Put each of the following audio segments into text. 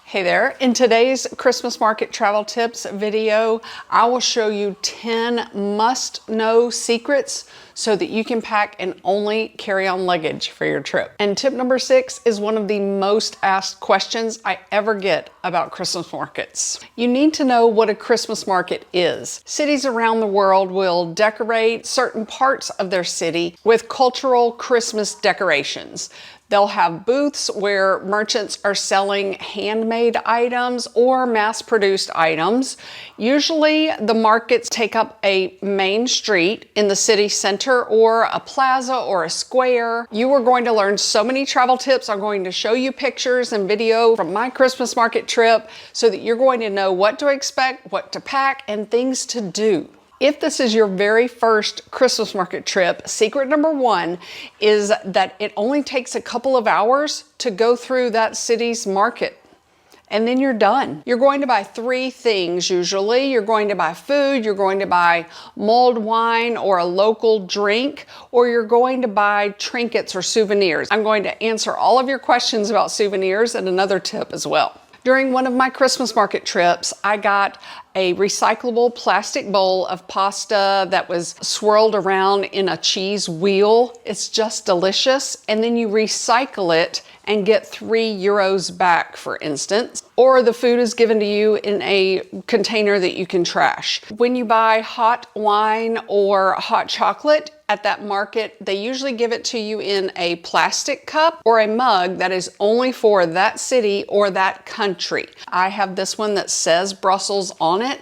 Hey there, in today's Christmas market travel tips video, I will show you 10 must-know secrets so that you can pack and only carry-on luggage for your trip. And tip number 6 is one of the most asked questions I ever get about Christmas markets. You need to know what a Christmas market is. Cities around the world will decorate certain parts of their city with cultural Christmas decorations. They'll have booths where merchants are selling handmade items or mass-produced items. Usually the markets take up a main street in the city center or a plaza or a square. You are going to learn so many travel tips. I'm going to show you pictures and video from my Christmas market trip so that you're going to know what to expect, what to pack, and things to do. If this is your very first Christmas market trip, secret number 1 is that it only takes a couple of hours to go through that city's market. And then you're done. You're going to buy 3 things usually. You're going to buy food, you're going to buy mulled wine or a local drink, or you're going to buy trinkets or souvenirs. I'm going to answer all of your questions about souvenirs and another tip as well. During one of my Christmas market trips, I got a recyclable plastic bowl of pasta that was swirled around in a cheese wheel. It's just delicious. And then you recycle it and get €3 back, for instance. Or the food is given to you in a container that you can trash. When you buy hot wine or hot chocolate at that market, they usually give it to you in a plastic cup or a mug that is only for that city or that country. I have this one that says Brussels on it.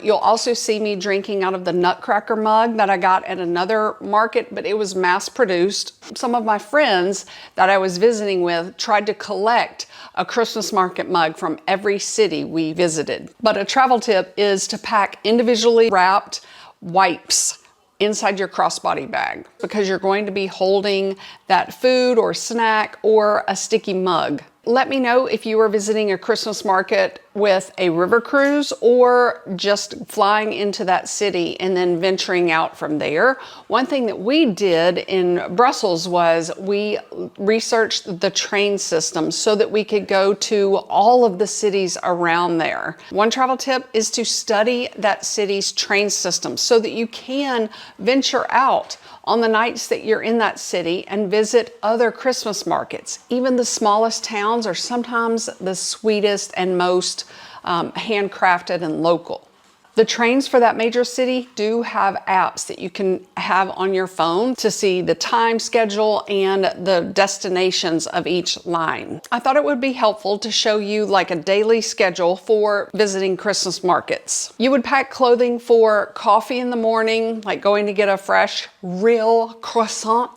You'll also see me drinking out of the Nutcracker mug that I got at another market, but it was mass produced. Some of my friends that I was visiting with tried to collect a Christmas market mug from every city we visited. But a travel tip is to pack individually wrapped wipes inside your crossbody bag because you're going to be holding that food or snack or a sticky mug. Let me know if you are visiting a Christmas market with a river cruise or just flying into that city and then venturing out from there. One thing that we did in Brussels was we researched the train system so that we could go to all of the cities around there. One travel tip is to study that city's train system so that you can venture out on the nights that you're in that city and visit other Christmas markets. Even the smallest towns are sometimes the sweetest and most handcrafted and local. The trains for that major city do have apps that you can have on your phone to see the time schedule and the destinations of each line. I thought it would be helpful to show you like a daily schedule for visiting Christmas markets. You would pack clothing for coffee in the morning, like going to get a fresh, real croissant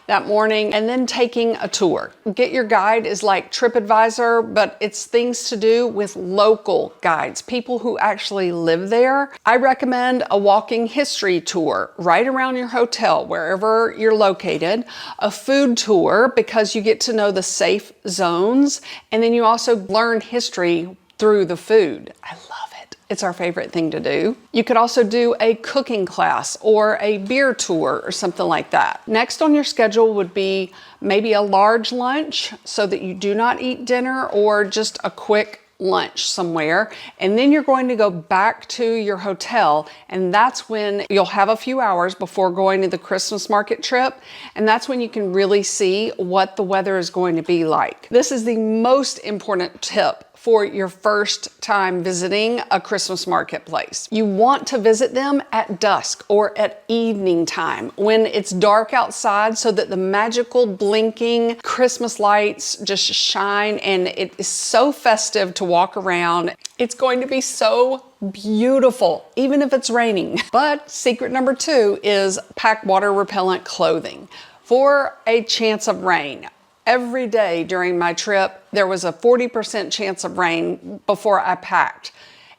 that morning, and then taking a tour. Get Your Guide is like TripAdvisor, but it's things to do with local guides, people who actually live there. I recommend a walking history tour right around your hotel, wherever you're located, a food tour because you get to know the safe zones, and then you also learn history through the food. I love it. It's our favorite thing to do. You could also do a cooking class or a beer tour or something like that. Next on your schedule would be maybe a large lunch so that you do not eat dinner or just a quick lunch somewhere. And then you're going to go back to your hotel, and that's when you'll have a few hours before going to the Christmas market trip. And that's when you can really see what the weather is going to be like. This is the most important tip for your first time visiting a Christmas marketplace. You want to visit them at dusk or at evening time when it's dark outside so that the magical blinking Christmas lights just shine and it is so festive to walk around. It's going to be so beautiful, even if it's raining. But secret number 2 is pack water repellent clothing for a chance of rain. Every day during my trip, there was a 40% chance of rain before I packed.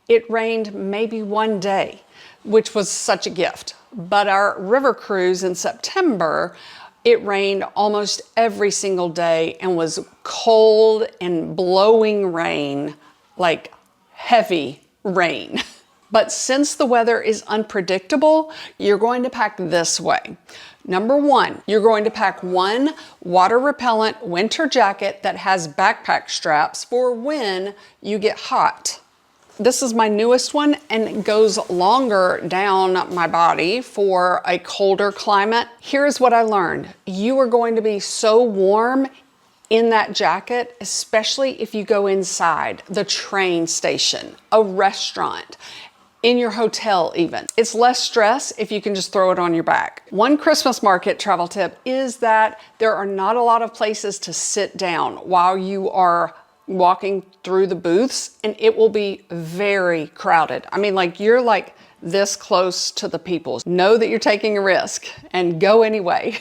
It rained maybe one day, which was such a gift. But our river cruise in September, it rained almost every single day and was cold and blowing rain, like heavy rain. But since the weather is unpredictable, you're going to pack this way. Number one, you're going to pack one water repellent winter jacket that has backpack straps for when you get hot. This is my newest one and it goes longer down my body for a colder climate. Here's what I learned. You are going to be so warm in that jacket, especially if you go inside the train station, a restaurant, in your hotel even. It's less stress if you can just throw it on your back. One Christmas market travel tip is that there are not a lot of places to sit down while you are walking through the booths, and it will be very crowded. I mean, like you're like this close to the people. Know that you're taking a risk and go anyway.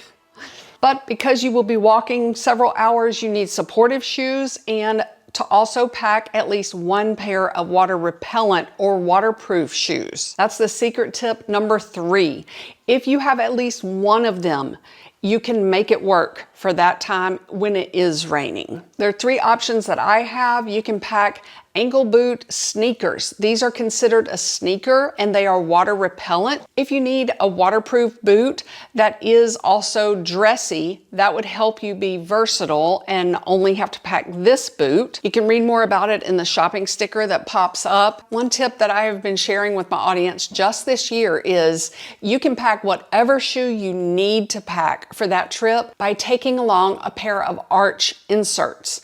But because you will be walking several hours, you need supportive shoes and to also pack at least one pair of water repellent or waterproof shoes. That's the secret tip number 3. If you have at least one of them, you can make it work for that time when it is raining. There are 3 options that I have. You can pack ankle boot sneakers. These are considered a sneaker and they are water repellent. If you need a waterproof boot that is also dressy, that would help you be versatile and only have to pack this boot. You can read more about it in the shopping sticker that pops up. One tip that I have been sharing with my audience just this year is you can pack whatever shoe you need to pack for that trip by taking along a pair of arch inserts.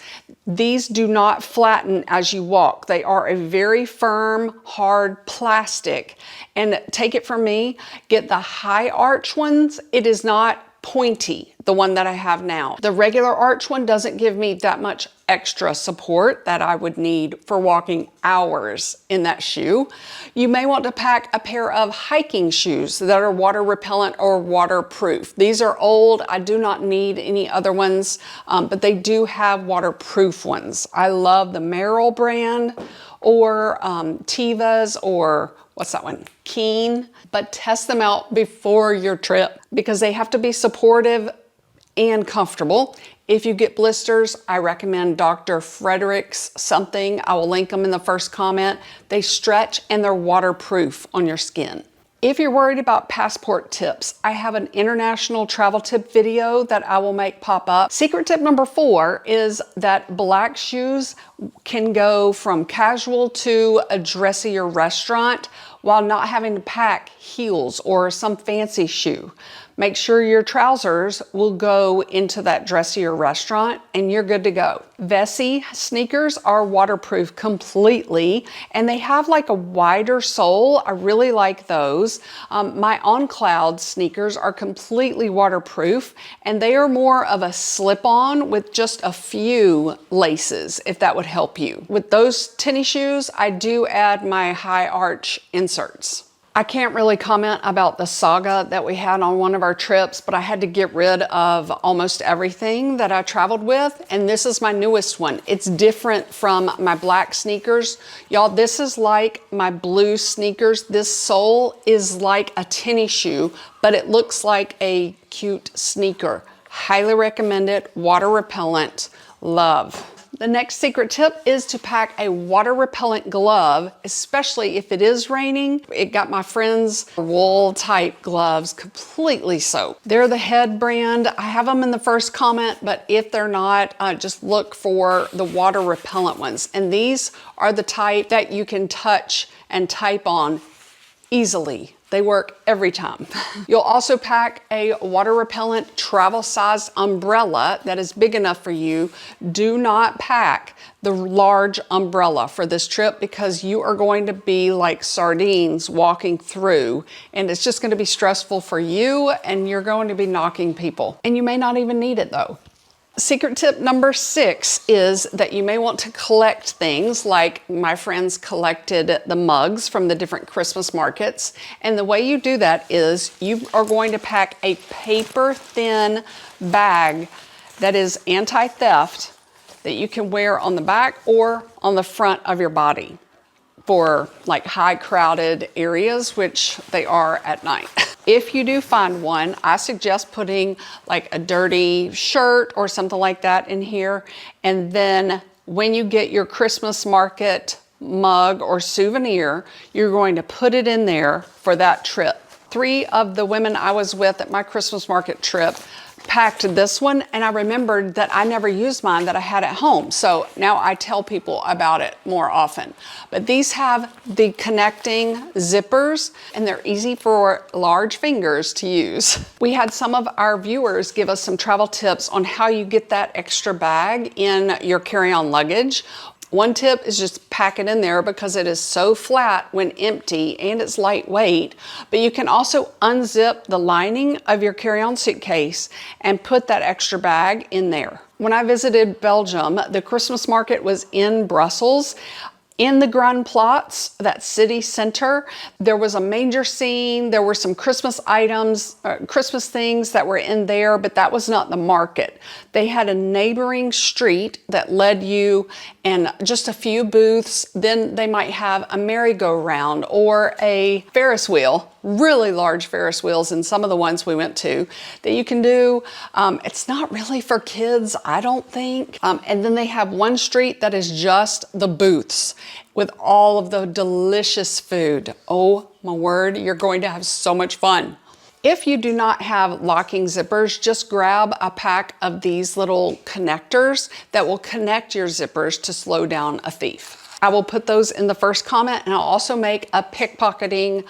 These do not flatten as you walk. They are a very firm, hard plastic. And take it from me, get the high arch ones. It is not pointy, the one that I have now. The regular arch one doesn't give me that much extra support that I would need for walking hours in that shoe. You may want to pack a pair of hiking shoes that are water repellent or waterproof. These are old. I do not need any other ones, but they do have waterproof ones. I love the Merrell brand or Tevas or what's that one? Keen, but test them out before your trip because they have to be supportive and comfortable. If you get blisters, I recommend Dr. Frederick's something. I will link them in the first comment. They stretch and they're waterproof on your skin. If you're worried about passport tips, I have an international travel tip video that I will make pop up. Secret tip number 4 is that black shoes can go from casual to a dressier restaurant while not having to pack heels or some fancy shoe. Make sure your trousers will go into that dressier restaurant and you're good to go. Vessi sneakers are waterproof completely and they have like a wider sole. I really like those. My On Cloud sneakers are completely waterproof and they are more of a slip-on with just a few laces, if that would help you. With those tennis shoes, I do add my high arch inserts. I can't really comment about the saga that we had on one of our trips, but I had to get rid of almost everything that I traveled with, and this is my newest one. It's different from my black sneakers. Y'all, this is like my blue sneakers. This sole is like a tennis shoe, but it looks like a cute sneaker. Highly recommend it. Water repellent. Love. The next secret tip is to pack a water repellent glove, especially if it is raining. It got my friend's wool type gloves completely soaked. They're the Head brand. I have them in the first comment, but if they're not, just look for the water repellent ones. And these are the type that you can touch and type on easily. They work every time. You'll also pack a water repellent travel sized umbrella that is big enough for you. Do not pack the large umbrella for this trip because you are going to be like sardines walking through and it's just going to be stressful for you and you're going to be knocking people. And you may not even need it though. Secret tip number 6 is that you may want to collect things like my friends collected the mugs from the different Christmas markets. And the way you do that is you are going to pack a paper thin bag that is anti-theft that you can wear on the back or on the front of your body for like high crowded areas, which they are at night. If you do find one, I suggest putting like a dirty shirt or something like that in here. And then when you get your Christmas market mug or souvenir, you're going to put it in there for that trip. 3 of the women I was with at my Christmas market trip packed this one, and I remembered that I never used mine that I had at home. So now I tell people about it more often. But these have the connecting zippers, and they're easy for large fingers to use. We had some of our viewers give us some travel tips on how you get that extra bag in your carry-on luggage. One tip is just pack it in there because it is so flat when empty and it's lightweight. But you can also unzip the lining of your carry-on suitcase and put that extra bag in there. When I visited Belgium, the Christmas market was in Brussels. In the Grand Platz, that city center, there was a manger scene. There were some Christmas items, Christmas things that were in there, but that was not the market. They had a neighboring street that led you and just a few booths. Then they might have a merry-go-round or a Ferris wheel, really large Ferris wheels in some of the ones we went to that you can do. It's not really for kids, I don't think. And then they have one street that is just the booths with all of the delicious food. Oh my word, you're going to have so much fun. If you do not have locking zippers, just grab a pack of these little connectors that will connect your zippers to slow down a thief. I will put those in the first comment, and I'll also make a pickpocketing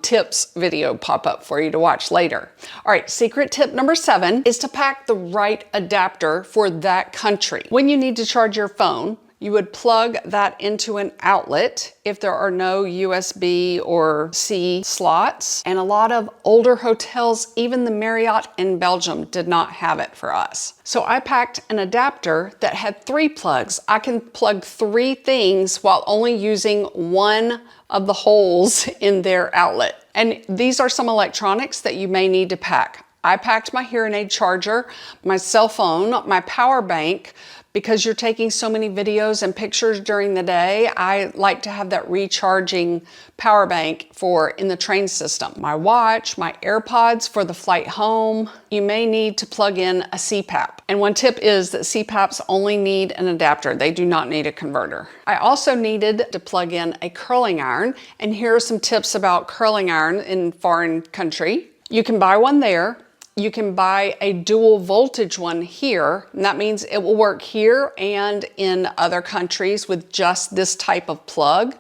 tips video pop up for you to watch later. All right, secret tip number 7 is to pack the right adapter for that country. When you need to charge your phone, you would plug that into an outlet if there are no USB or C slots. And a lot of older hotels, even the Marriott in Belgium, did not have it for us. So I packed an adapter that had 3 plugs. I can plug 3 things while only using one of the holes in their outlet. And these are some electronics that you may need to pack. I packed my hearing aid charger, my cell phone, my power bank. Because you're taking so many videos and pictures during the day, I like to have that recharging power bank for in the train system. My watch, my AirPods for the flight home. You may need to plug in a CPAP. And one tip is that CPAPs only need an adapter. They do not need a converter. I also needed to plug in a curling iron. And here are some tips about curling iron in foreign country. You can buy one there. You can buy a dual voltage one here, and that means it will work here and in other countries with just this type of plug.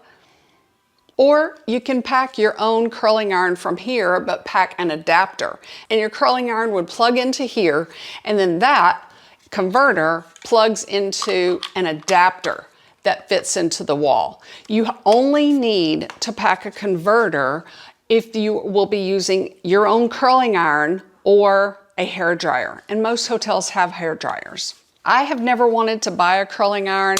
Or you can pack your own curling iron from here, but pack an adapter. And your curling iron would plug into here, and then that converter plugs into an adapter that fits into the wall. You only need to pack a converter if you will be using your own curling iron or a hair dryer, and most hotels have hair dryers. I have never wanted to buy a curling iron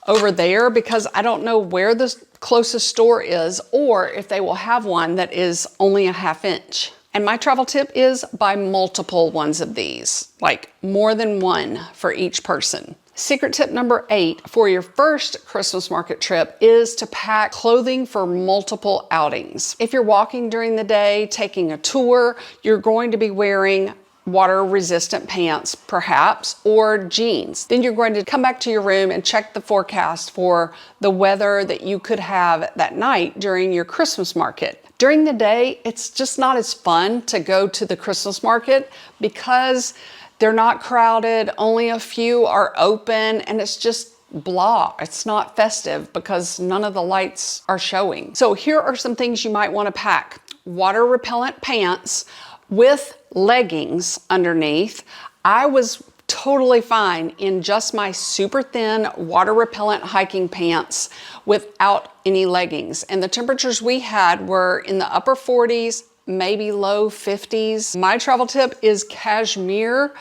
over there because I don't know where the closest store is or if they will have one that is only a 1/2 inch. And my travel tip is buy multiple ones of these, like more than one for each person. Secret tip number 8 for your first Christmas market trip is to pack clothing for multiple outings. If you're walking during the day, taking a tour, you're going to be wearing water-resistant pants, perhaps, or jeans. Then you're going to come back to your room and check the forecast for the weather that you could have that night during your Christmas market. During the day, it's just not as fun to go to the Christmas market because they're not crowded, only a few are open, and it's just blah. It's not festive because none of the lights are showing. So here are some things you might want to pack. Water-repellent pants with leggings underneath. I was totally fine in just my super thin water-repellent hiking pants without any leggings. And the temperatures we had were in the upper 40s, maybe low 50s. My travel tip is cashmere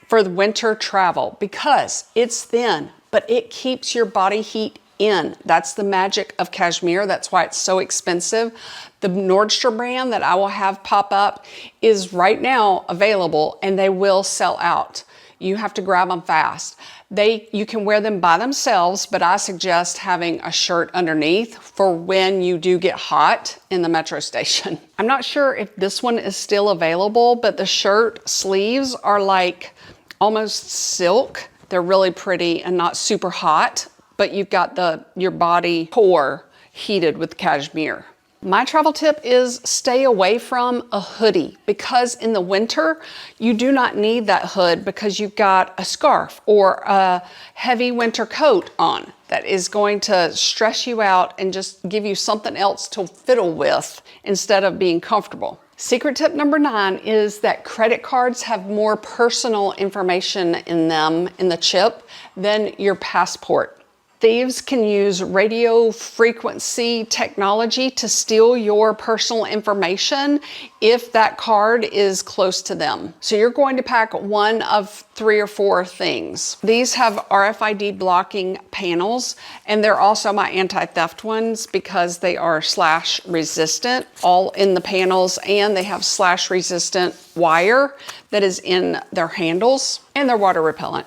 for the winter travel because it's thin, but it keeps your body heat in. That's the magic of cashmere. That's why it's so expensive. The Nordstrom brand that I will have pop up is right now available and they will sell out. You have to grab them fast. You can wear them by themselves, but I suggest having a shirt underneath for when you do get hot in the metro station. I'm not sure if this one is still available, but the shirt sleeves are like almost silk. They're really pretty and not super hot, but you've got your body core heated with cashmere. My travel tip is stay away from a hoodie, because in the winter, you do not need that hood because you've got a scarf or a heavy winter coat on that is going to stress you out and just give you something else to fiddle with instead of being comfortable. Secret tip number 9 is that credit cards have more personal information in them, in the chip, than your passport. Thieves can use radio frequency technology to steal your personal information if that card is close to them. So you're going to pack one of 3 or 4 things. These have RFID blocking panels, and they're also my anti-theft ones because they are slash resistant, all in the panels, and they have slash resistant wire that is in their handles, and they're water repellent.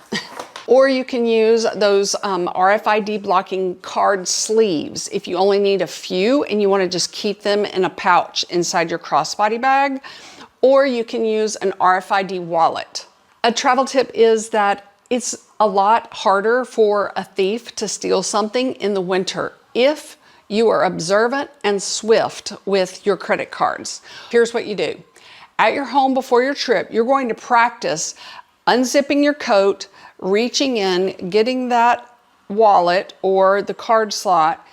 Or you can use those RFID blocking card sleeves if you only need a few and you want to just keep them in a pouch inside your crossbody bag. Or you can use an RFID wallet. A travel tip is that it's a lot harder for a thief to steal something in the winter if you are observant and swift with your credit cards. Here's what you do. At your home before your trip, you're going to practice unzipping your coat, reaching in, getting that wallet or the card slot,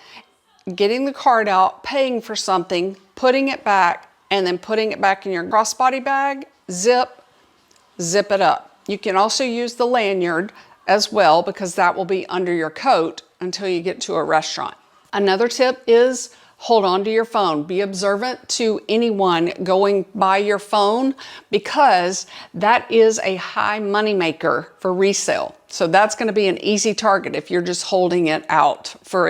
getting the card out, paying for something, putting it back, and then putting it back in your crossbody bag, zip it up. You can also use the lanyard as well because that will be under your coat until you get to a restaurant. Another tip is hold on to your phone. Be observant to anyone going by your phone because that is a high money maker for resale. So that's going to be an easy target if you're just holding it out for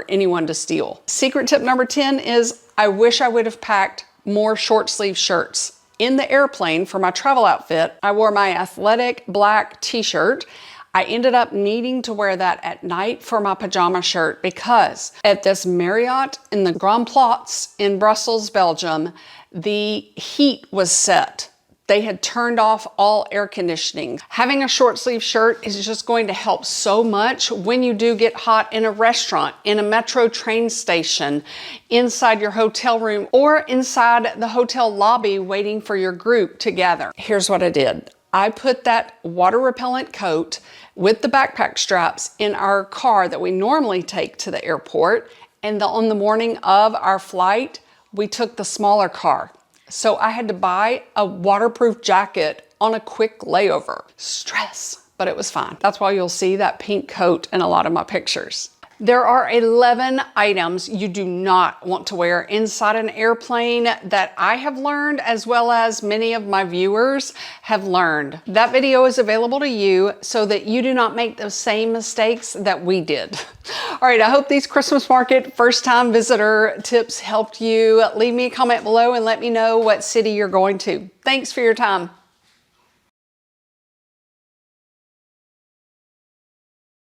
anyone to steal. Secret tip number 10 is I wish I would have packed more short sleeve shirts. In the airplane for my travel outfit, I wore my athletic black t-shirt. I ended up needing to wear that at night for my pajama shirt because at this Marriott in the Grand Place in Brussels, Belgium, the heat was set. They had turned off all air conditioning. Having a short sleeve shirt is just going to help so much when you do get hot in a restaurant, in a metro train station, inside your hotel room, or inside the hotel lobby waiting for your group to gather. Here's what I did. I put that water repellent coat with the backpack straps in our car that we normally take to the airport. And on the morning of our flight, we took the smaller car. So I had to buy a waterproof jacket on a quick layover. Stress, but it was fine. That's why you'll see that pink coat in a lot of my pictures. There are 11 items you do not want to wear inside an airplane that I have learned, as well as many of my viewers have learned. That video is available to you so that you do not make the same mistakes that we did. All right, I hope these Christmas market first-time visitor tips helped you. Leave me a comment below and let me know what city you're going to. Thanks for your time.